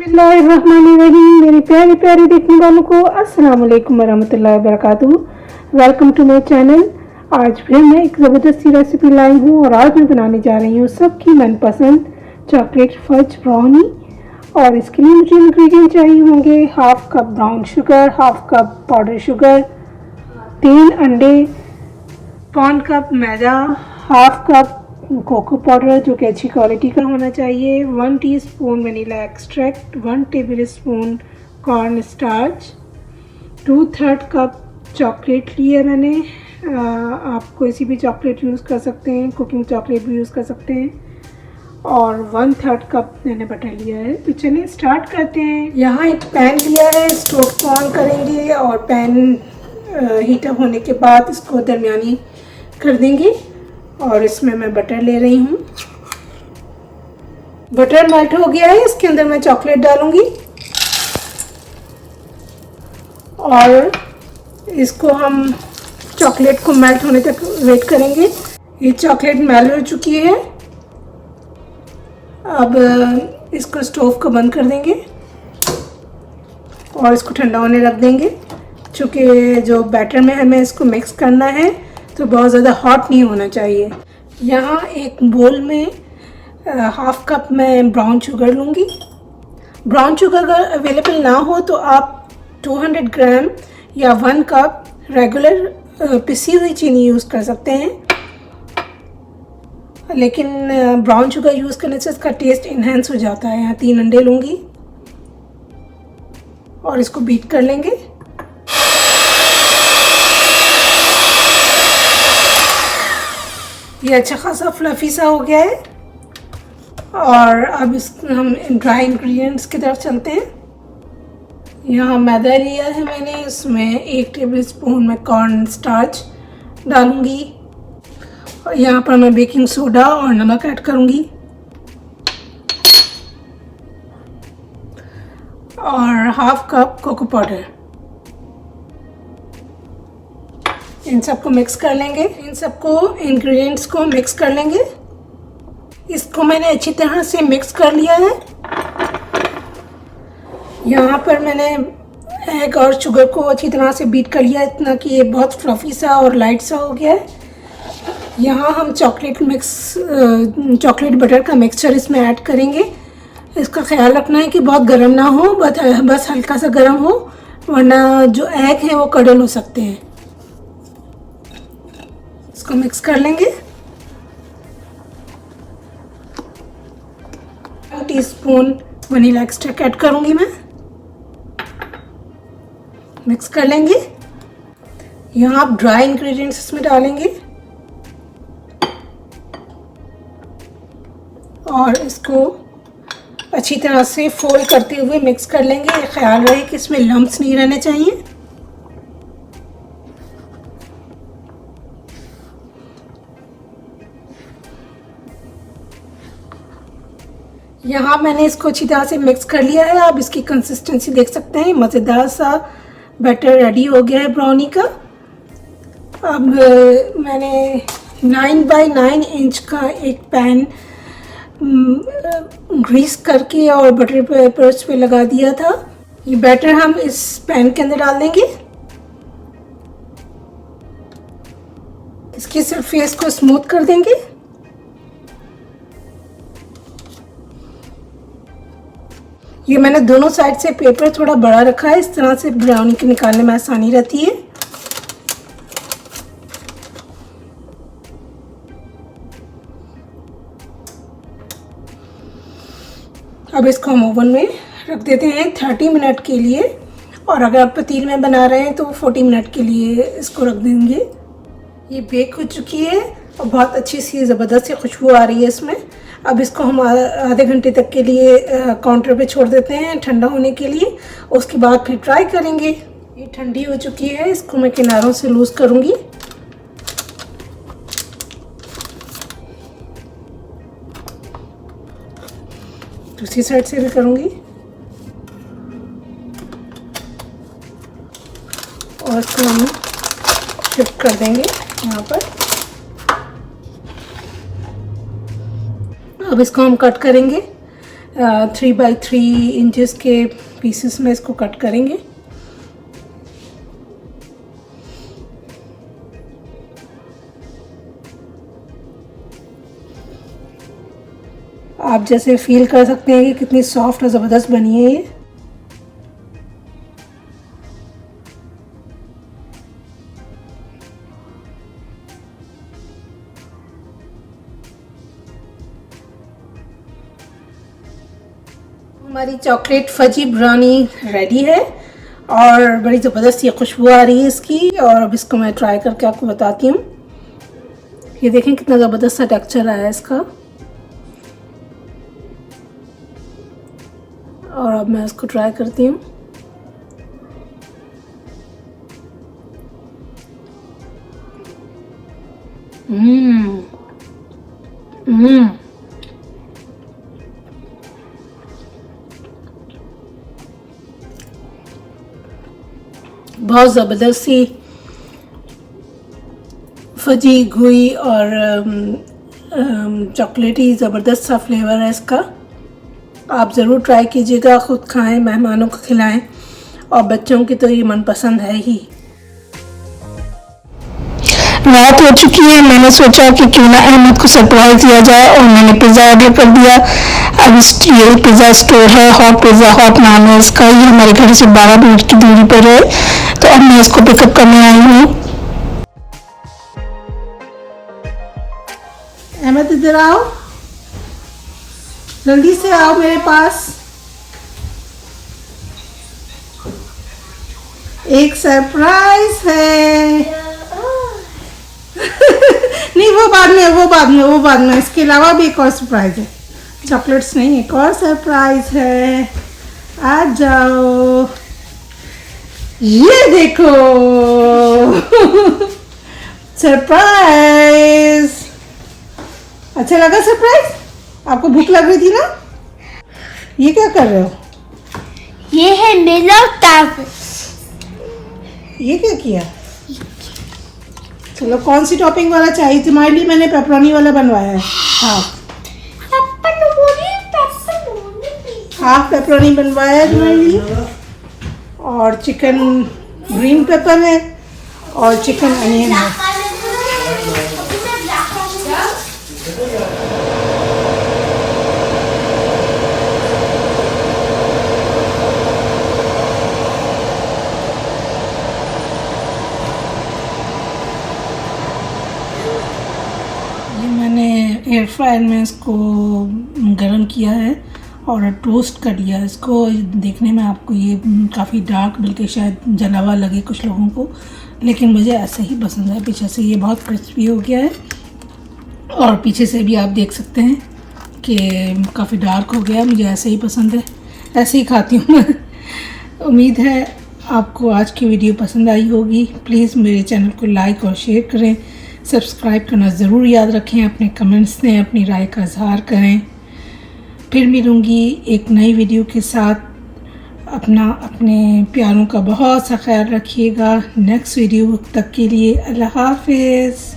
बिस्मिल्लाहिर्रहमानिर्रहीम। मेरे प्यारे प्यारे देखने वालों को अस्सलाम वालेकुम वरहमतुल्लाहि वबरकातुहू। Welcome to my channel. आज फिर मैं एक ज़बरदस्ती रेसिपी लाई हूँ और आज मैं बनाने जा रही हूँ सबकी मनपसंद चॉकलेट फज ब्राउनी। और इसके लिए मुझे इंग्रेडिएंट चाहिए होंगे half cup brown sugar, half cup powder sugar, 3 अंडे, 1 कप मैदा, हाफ कप कोको पाउडर जो कि अच्छी क्वालिटी का होना चाहिए, 1 teaspoon vanilla extract, 1 tablespoon corn starch, 2/3 cup chocolate लिया मैंने। आप कोई सी भी चॉकलेट यूज़ कर सकते हैं, कुकिंग चॉकलेट भी यूज़ कर सकते हैं। और 1/3 कप मैंने बटर लिया है। तो चलिए स्टार्ट करते हैं। यहाँ एक पैन लिया है, स्टोव को ऑन करेंगे और पैन हीटअप होने के बाद इसको दरमियानी कर देंगे और इसमें मैं बटर ले रही हूँ। बटर मेल्ट हो गया है, इसके अंदर मैं चॉकलेट डालूंगी और इसको हम चॉकलेट को मेल्ट होने तक वेट करेंगे। ये चॉकलेट मेल्ट हो चुकी है। अब इसको स्टोव को बंद कर देंगे और इसको ठंडा होने रख देंगे। चूँकि जो बैटर में हमें इसको मिक्स करना है तो बहुत ज़्यादा हॉट नहीं होना चाहिए। यहाँ एक बोल में हाफ कप मैं ब्राउन शुगर लूँगी। ब्राउन शुगर अगर अवेलेबल ना हो तो आप 200 ग्राम या 1 कप रेगुलर पिसी हुई चीनी यूज़ कर सकते हैं, लेकिन ब्राउन शुगर यूज़ करने से इसका टेस्ट इन्हेंस हो जाता है। यहाँ 3 अंडे लूँगी और इसको बीट कर लेंगे। ये अच्छा खासा फ्लफी सा हो गया है और अब हम ड्राई इंग्रेडिएंट्स की तरफ चलते हैं। यहाँ मैदा लिया है मैंने, इसमें 1 टेबलस्पून में कॉर्न स्टार्च डालूंगी और यहाँ पर मैं बेकिंग सोडा और नमक ऐड करूँगी और हाफ कप कोको पाउडर। इन सबको मिक्स कर लेंगे। इन सबको इंग्रेडिएंट्स को मिक्स कर लेंगे। इसको मैंने अच्छी तरह से मिक्स कर लिया है। यहाँ पर मैंने एग और शुगर को अच्छी तरह से बीट कर लिया इतना कि ये बहुत फ्लफी सा और लाइट सा हो गया है। यहाँ हम चॉकलेट बटर का मिक्सचर इसमें ऐड करेंगे। इसका ख्याल रखना है कि बहुत गर्म ना हो, बस हल्का सा गर्म हो, वरना जो एग है वो कड़ल हो सकते हैं। इसको मिक्स कर लेंगे। 1 टीस्पून वनीला एक्सट्रैक्ट ऐड करूंगी मैं। मिक्स कर लेंगे। यहाँ आप ड्राई इंग्रेडिएंट्स इसमें डालेंगे और इसको अच्छी तरह से फोल्ड करते हुए मिक्स कर लेंगे। ख्याल रहे कि इसमें लम्प्स नहीं रहने चाहिए। यहाँ मैंने इसको अच्छी तरह से मिक्स कर लिया है। आप इसकी कंसिस्टेंसी देख सकते हैं। मज़ेदार सा बैटर रेडी हो गया है ब्राउनी का। अब मैंने 9 बाई 9 इंच का एक पैन ग्रीस करके और बटर पेपर्स पे लगा दिया था। ये बैटर हम इस पैन के अंदर डाल देंगे। इसकी सरफेस को स्मूथ कर देंगे। ये मैंने दोनों साइड से पेपर थोड़ा बड़ा रखा है, इस तरह से ब्राउनी के निकालने में आसानी रहती है। अब इसको हम ओवन में रख देते हैं 30 मिनट के लिए, और अगर आप पतील में बना रहे हैं तो 40 मिनट के लिए इसको रख देंगे। ये बेक हो चुकी है और बहुत अच्छी सी ज़बरदस्त सी खुशबू आ रही है इसमें। अब इसको हम आधे घंटे तक के लिए काउंटर पे छोड़ देते हैं ठंडा होने के लिए। उसके बाद फिर ट्राई करेंगे। ये ठंडी हो चुकी है, इसको मैं किनारों से लूज़ करूँगी। दूसरी साइड से भी करूँगी और इसको हम शिफ्ट कर देंगे यहाँ पर। अब इसको हम कट करेंगे। 3x3 इंचेस के पीसेस में इसको कट करेंगे। आप जैसे फील कर सकते हैं कि कितनी सॉफ्ट और ज़बरदस्त बनी है ये। हमारी चॉकलेट फजी ब्राउनी रेडी है और बड़ी ज़बरदस्त ये खुशबू आ रही है इसकी। और अब इसको मैं ट्राई करके आपको बताती हूँ। ये देखें कितना ज़बरदस्त सा टेक्सचर आया है इसका। और अब मैं इसको ट्राई करती हूँ। बहुत ज़बरदस्त सी फजी घुई और चॉकलेटी ज़बरदस्त सा फ्लेवर है इसका। आप ज़रूर ट्राई कीजिएगा, ख़ुद खाएं, मेहमानों को खिलाएं और बच्चों की तो ये मनपसंद है ही। रात हो चुकी है, मैंने सोचा कि क्यों ना अहमद को सरप्राइज दिया जाए और मैंने पिज़्ज़ा ऑर्डर कर दिया। अब ये पिज़्ज़ा स्टोर है, हॉट पिज़्ज़ा हॉट नाम है इसका। ये हमारे घर से 12 मिनट की दूरी पर है, तो अब मैं इसको पिकअप करने आई हूँ। अहमद इधर आओ, जल्दी से आओ मेरे पास। एक सरप्राइज है। नहीं वो बाद में इसके अलावा भी एक और सरप्राइज है। चॉकलेट्स नहीं, एक और सरप्राइज है। आ जाओ, ये देखो सरप्राइज। अच्छा लगा सरप्राइज? आपको भूख लग रही थी ना? ये क्या कर रहे हो? ये है मेरा टॉप। ये क्या किया? चलो, कौन सी टॉपिंग वाला चाहिए? तुम्हारे लिए मैंने पेपरोनी वाला बनवाया है। हाफ पेपरोनी बनवाया है तुम्हारे लिए। और चिकन ग्रीन पेपर है और चिकन अनियन है। एयर फ्रायर में इसको गरम किया है और टोस्ट कर लिया है इसको। देखने में आपको ये काफ़ी डार्क, बल्कि शायद जला हुआ लगे कुछ लोगों को, लेकिन मुझे ऐसे ही पसंद है। पीछे से ये बहुत क्रिस्पी हो गया है और पीछे से भी आप देख सकते हैं कि काफ़ी डार्क हो गया है। मुझे ऐसे ही पसंद है, ऐसे ही खाती हूँ मैं। उम्मीद है आपको आज की वीडियो पसंद आई होगी। प्लीज़ मेरे चैनल को लाइक और शेयर करें, सब्सक्राइब करना ज़रूर याद रखें। अपने कमेंट्स दें, अपनी राय का इजहार करें। फिर मिलूँगी एक नई वीडियो के साथ। अपने प्यारों का बहुत सा ख्याल रखिएगा। नेक्स्ट वीडियो तक के लिए अल्लाह हाफिज़।